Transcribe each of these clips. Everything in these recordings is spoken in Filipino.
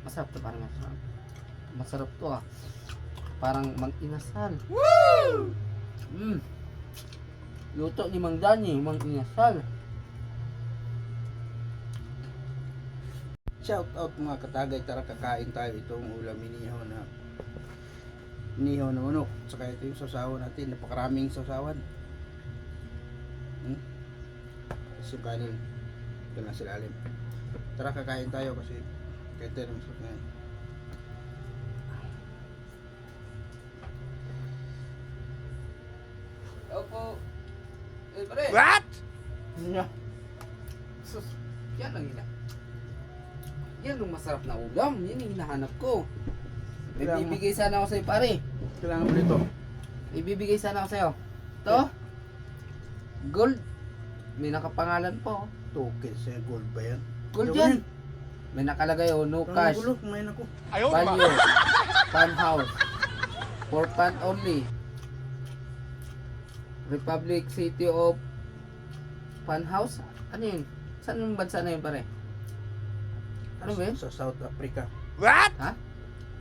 Masarap to, parang masarap. Masarap to ah. Parang mag-inasal. Luto ni Mang Dani, mag-inasal. Shout out mga katagay, tara kakain tayo itong ulam inihaw na manok. Saka ito yung sasawan natin, napakaraming sasawan. Tapos yung kanin, ito na sila alim. Tara kakain tayo kasi kahit tayo naman sarap ngayon. Opo. Eh, pare. What? Sus, yan ang yan ang masarap na ulam. Yan yung hinahanap ko. May Kailangan mo. bibigay sana ako sa'yo, pare. Kailangan mo nito. May bibigay sana ako sa'yo. To? Gold. May nakapangalan po. Token sa gold ba yan? Gold Ano yan. ba May nakalagay oh, no Ang cash. gulo, kumain ako. Value. Pan house. For pan only. Republic City of Pan House? Ano yun? Saan yung bansa na yun, pare? Ano ba yun? Sa South Africa. Ha?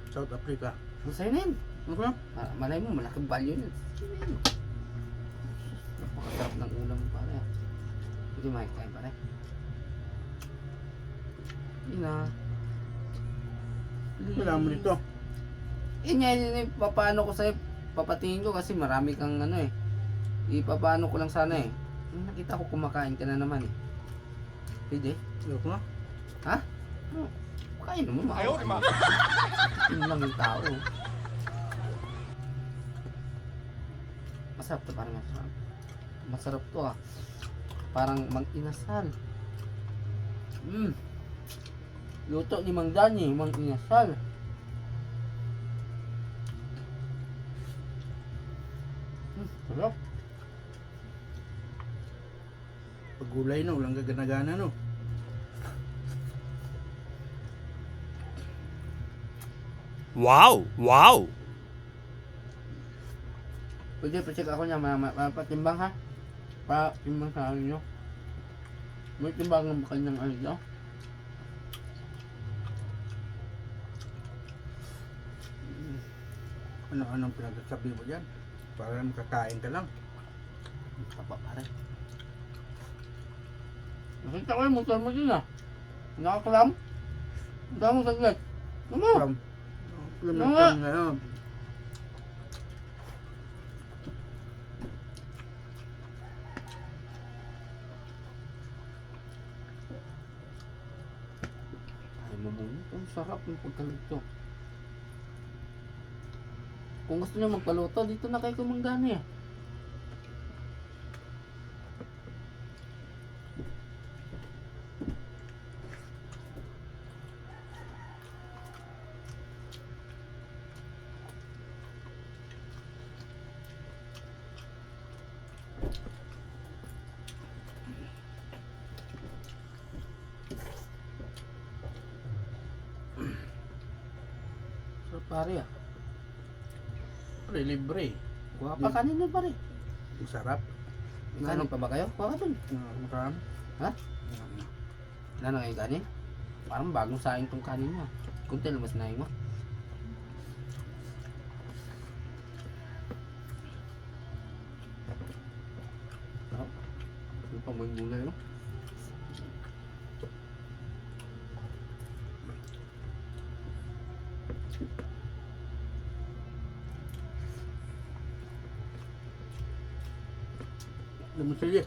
South Africa. Ano sa'yo na yun? Ano ba? Malay mo, malaking value yun. Napakasarap ng ulam, pare. Hindi makikain, pare. Yun na. Kailangan mo nito. Yun yan, papaano ko sa'yo, papatingin ko kasi marami kang ano eh. Ipapaano ko lang sana eh. Nakita ko kumakain ka na naman eh. Pwede? Ayoko na. Ha? Kain naman, Ayaw, di ba? Yun lang yung tao. Masarap to, parang masarap. Masarap to ah. Parang mag-inasal. Luto ni Mang Dani, mag-inasal. Sarap. Pag gulay no, walang gagana-gana no. Wow! Wow! Pwede pa-check ako niya, patimbang ha? Patimbang sa ano nyo. May timbangan ba kanyang ano nyo? Ano-anong pinagsasabi mo dyan? Para makakain ka lang. Tapa pare. Nakita ko yung motor mo din ah. Nakakalam? Ang dami mong saglit. Ano mo? From Ano nga? ngayon. Ay mabunot. Ang sarap yung pagkaluto. Kung gusto nyo magpaluto, dito na kayo kumanggana eh. So pare ah. Pre, libre. Kuha pa kanina pare. Masarap. Kanin pa ba kayo? Kuha ka dun. Marami. Ha? Wala na ngayon kanin? Parang bagong saing tong kanin mo. Kunti lumas na mo. Yung pa mo yung gulay no? Lemon chili.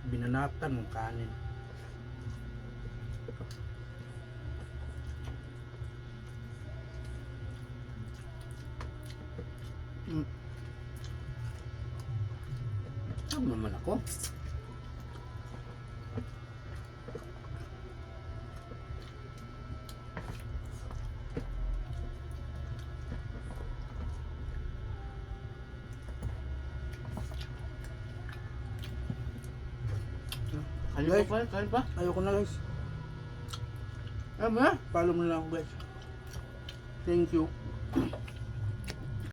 Binanatan ng kanin. Tama naman ako. Kain Guys. pa, kain pa. Ayoko na guys. Alam mo na. Follow mo na lang ako guys. Thank you.